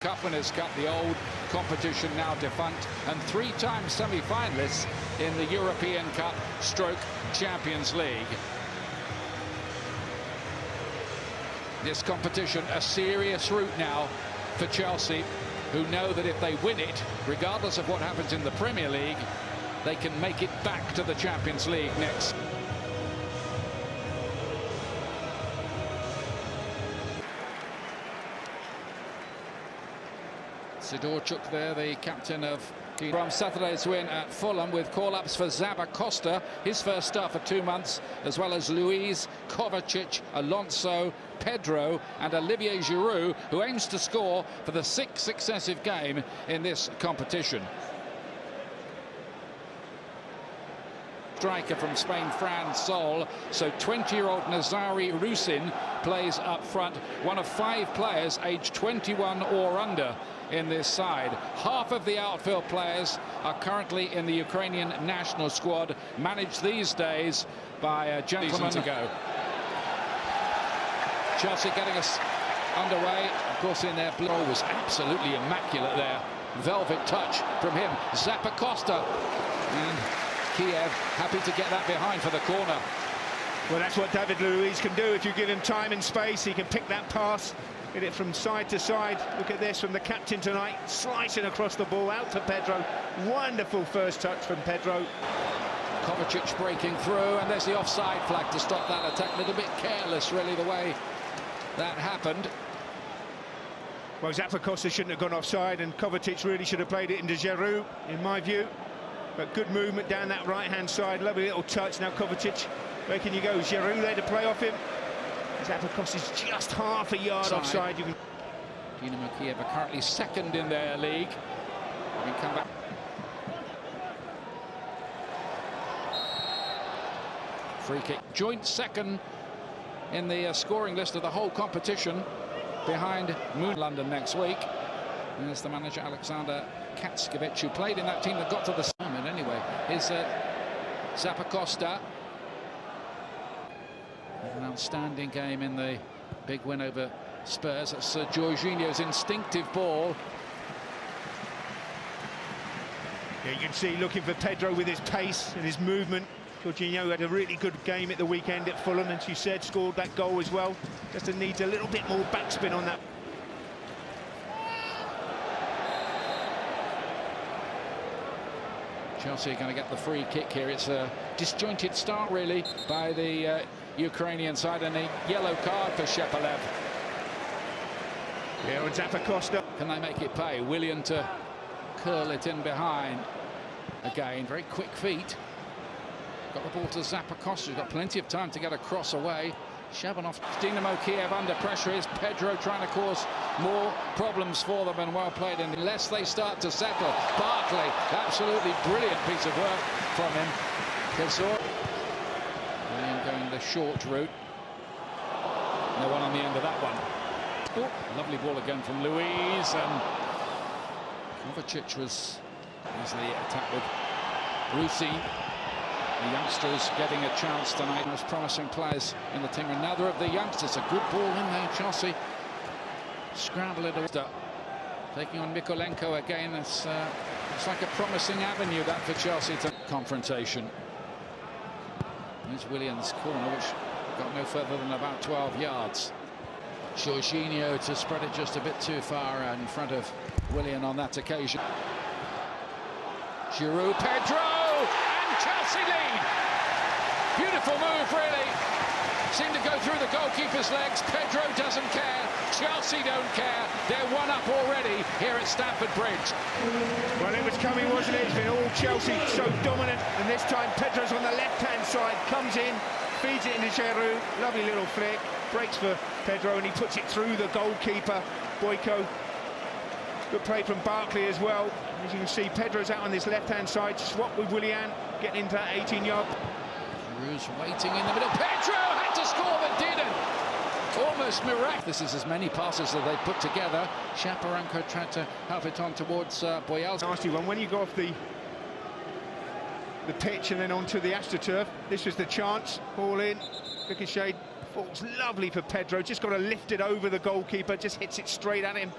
Cup Winners' Cup, the old competition now defunct, and 3-time semi-finalists in the European Cup stroke Champions League. This competition a serious route now for Chelsea, who know that if they win it, regardless of what happens in the Premier League, they can make it back to the Champions League next. Sidorchuk there, the captain of from Saturday's win at Fulham, with call-ups for Xabi Costa, his first start for 2 months, as well as Luiz, Kovacic, Alonso, Pedro and Olivier Giroud, who aims to score for the 6th successive game in this competition. Striker from Spain, Fran Sol, so 20-year-old Nazari Rusin plays up front, one of 5 players aged 21 or under in this side. Half of the outfield players are currently in the Ukrainian national squad, managed these days by a gentleman to go. Chelsea getting us underway, of course, in their blow was absolutely immaculate there. Velvet touch from him, Xabi Costa, and Kiev happy to get that behind for the corner. Well, that's what David Luiz can do. If you give him time and space, he can pick that pass, hit it from side to side. Look at this from the captain tonight, slicing across the ball out to Pedro. Wonderful first touch from Pedro. Kovacic breaking through, and there's the offside flag to stop that attack. A little bit careless, really, the way that happened. Well, Xabi Costa shouldn't have gone offside, and Kovacic really should have played it into Giroud, in my view. But good movement down that right-hand side, lovely little touch. Now Kovacic, where can you go? Giroud there to play off him. Xabi Costa's just half a yard offside. You can... Dynamo Kiev are currently 2nd in their league. We can come back. Free kick, joint 2nd in the scoring list of the whole competition, behind London next week. And there's the manager Alexander Katskevich, who played in that team that got to the summit anyway. Is Xabi Costa. An outstanding game in the big win over Spurs. That's Jorginho's instinctive ball. Yeah, you can see looking for Pedro with his pace and his movement. Jorginho had a really good game at the weekend at Fulham, and she said scored that goal as well. Just needs a little bit more backspin on that. Chelsea are going to get the free kick here. It's a disjointed start, really, by the Ukrainian side, and a yellow card for Shepelev. Yeah, and Xabi Costa. Can they make it pay? Willian to curl it in behind. Again, very quick feet. Got the ball to Xabi Costa. He's got plenty of time to get a cross away. Shabanov. Dynamo Kiev under pressure. Is Pedro trying to cause more problems for them, and well played. And unless they start to settle, Barkley, absolutely brilliant piece of work from him. William going the short route. No one on the end of that one. Oh, lovely ball again from Luiz, and Kovacic was easily attacked with Rusi. The youngsters getting a chance tonight. Most promising players in the team. Another of the youngsters. A good ball in there. Chelsea scramble it up. Taking on Mikolenko again. It's like a promising avenue that for Chelsea to confrontation. There's Williams' corner, which got no further than about 12 yards. Jorginho to spread it just a bit too far in front of Willian on that occasion. Giroud, Pedro! Chelsea lead. Beautiful move, really. Seemed to go through the goalkeeper's legs. Pedro doesn't care. Chelsea don't care. They're 1 up already here at Stamford Bridge. Well, it was coming, wasn't it? It's been all Chelsea, so dominant. And this time Pedro's on the left-hand side, comes in, feeds it into Giroud. Lovely little flick. Breaks for Pedro, and he puts it through the goalkeeper, Boyko. Good play from Barkley as well. As you can see, Pedro's out on this left-hand side, swap with Willian, getting into that 18-yard. Giroud's waiting in the middle. Pedro had to score but didn't. Almost miraculous. This is as many passes that they put together. Shaparanko tried to have it on towards Boyal. Nasty one. When you go off the pitch and then onto the AstroTurf, this was the chance. Ball in, ricochet, falls lovely for Pedro. Just got to lift it over the goalkeeper, just hits it straight at him.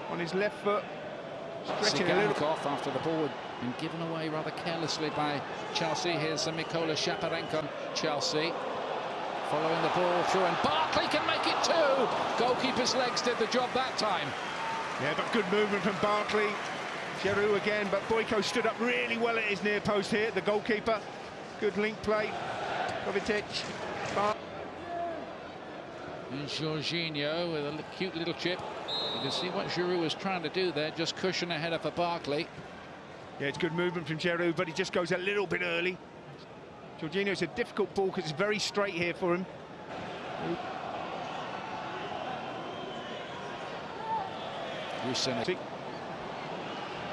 on his left foot, stretching a little. Off after the ball had been given away rather carelessly by Chelsea. Here's Mikola Shaparenko. Chelsea following the ball through, and Barkley can make it too. Goalkeeper's legs did the job that time. Yeah, but good movement from Barkley. Giroud again, but Boyko stood up really well at his near post here, the goalkeeper. Good link play. Kovacic. And Jorginho with a cute little chip. You can see what Giroud was trying to do there, just cushion ahead of for Barkley. Yeah, it's good movement from Giroud, but he just goes a little bit early. Jorginho's a difficult ball because it's very straight here for him.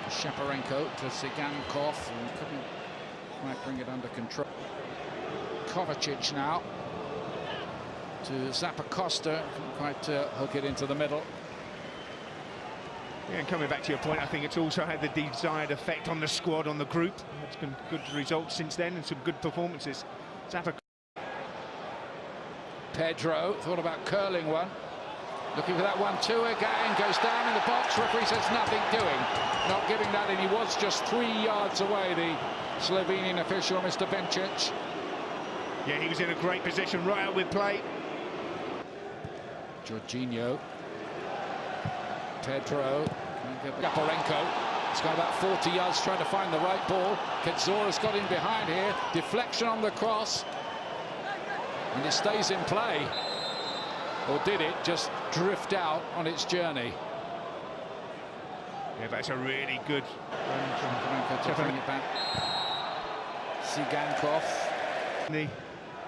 Shaparenko to Sigankov, and couldn't quite bring it under control. Kovacic now to Zappacosta, couldn't quite hook it into the middle. Yeah, and coming back to your point, I think it's also had the desired effect on the squad, on the group. It's been good results since then and some good performances. Pedro thought about curling one. Looking for that 1-2 again, goes down in the box. Referee says nothing doing. Not giving that, and he was just 3 yards away, the Slovenian official, Mr. Bencic. Yeah, he was in a great position, right out with play. Jorginho. Pedro. Shaparenko. He's got about 40 yards trying to find the right ball. Kedzora's got in behind here. Deflection on the cross. And it stays in play. Or did it just drift out on its journey? Yeah, that's a really good run from Shaparenko to bring it back. Sigankov. The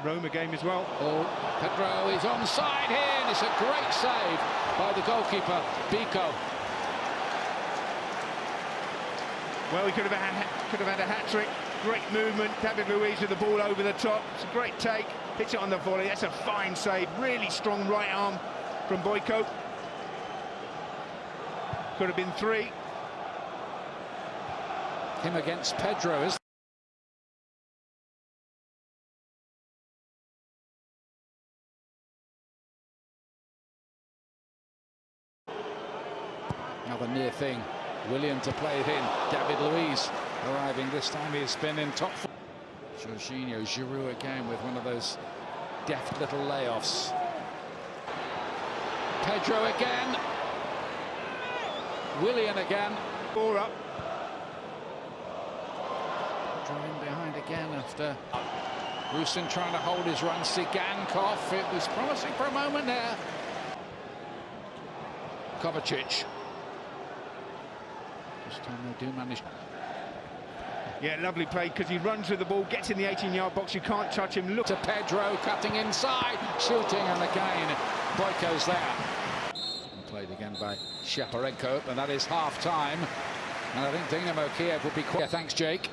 Roma game as well. Oh, Pedro is onside here, and it's a great save by the goalkeeper, Biko. Well, he could have had a hat-trick. Great movement. David Luiz with the ball over the top. It's a great take. Hits it on the volley. That's a fine save. Really strong right arm from Boyko. Could have been 3. Him against Pedro, is another near thing. William to play it in. David Luiz arriving this time. He's been in top 4. Jorginho, Giroud again with one of those deft little layoffs. Pedro again. William again. 4 up. Drawing behind again after Rusin trying to hold his run. Sigankov, it was promising for a moment there. Kovacic. This time they do manage. Yeah, lovely play because he runs with the ball, gets in the 18-yard box. You can't touch him. Look to Pedro, cutting inside, shooting, and again Boyko's there. Played again by Shaparenko, and that is half-time. And I think Dynamo Kiev will be quick. Yeah, thanks, Jake.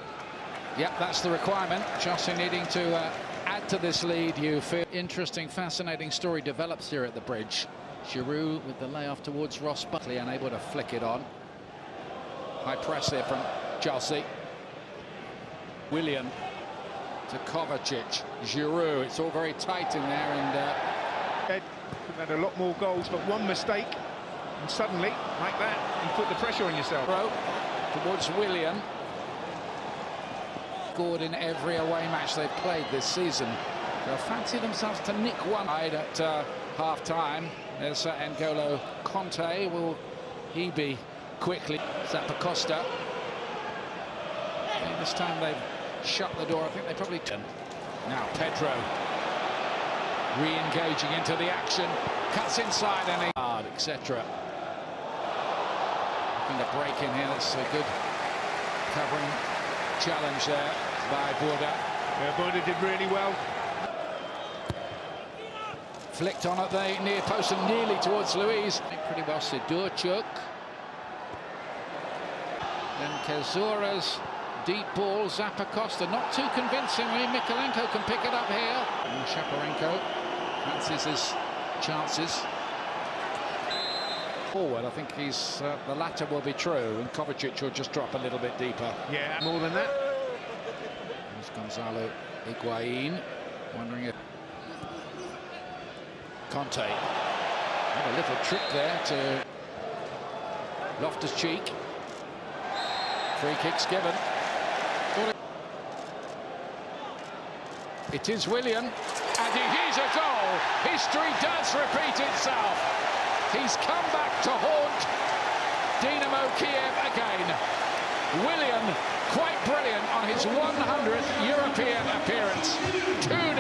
Yep, that's the requirement. Chelsea needing to add to this lead. You feel interesting, fascinating story develops here at the bridge. Giroud with the layoff towards Ross Buckley, unable to flick it on. High press here from Chelsea. William to Kovacic. Giroud. It's all very tight in there, and could have had a lot more goals, but one mistake, and suddenly, like that, you put the pressure on yourself. Towards William. Scored in every away match they've played this season. They'll fancy themselves to nick one at half-time. There's N'Golo Conte. Will he be quickly? Zappacosta. This time they've shut the door. I think they probably turn. Now Pedro re-engaging into the action, cuts inside and he hard, etc. Looking to break in here. That's a good covering challenge there by Borda. Yeah, Borda did really well. Flicked on at the near post and nearly towards Luiz. Pretty well Sidorchuk. Then Kedzora's deep ball, Zappacosta, not too convincingly. Mykolenko can pick it up here. And Shaparenko fancies his chances. Forward, I think he's the latter will be true, and Kovacic will just drop a little bit deeper. Yeah, more than that. There's Gonzalo Higuain, wondering if Conte had a little trick there to Loftus-Cheek. Free kick's given. It is Willian, and he's a goal. History does repeat itself. He's come back to haunt Dynamo Kiev again. Willian, quite brilliant on his 100th European appearance. 2-0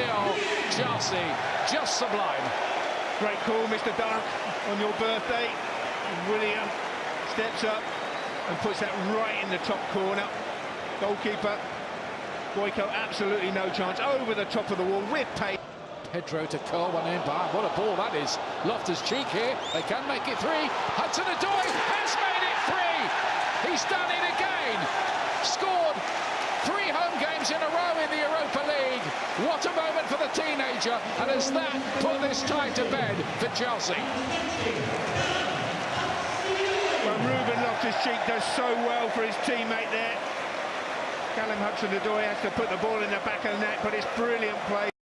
Chelsea, just sublime. Great call, Mr. Dunk, on your birthday. Willian steps up and puts that right in the top corner. Goalkeeper Boyko, absolutely no chance. Over the top of the wall with pace. Pedro to curl one in behind. What a ball that is. Loftus-Cheek here. They can make it three. Hudson-Odoi has made it three. He's done it again. Scored 3 home games in a row in the Europa League. What a moment for the teenager. And has that put this tie to bed for Chelsea? Well, Ruben Loftus-Cheek does so well for his teammate there. Callum Hudson-Odoi has to put the ball in the back of the net, but it's brilliant play.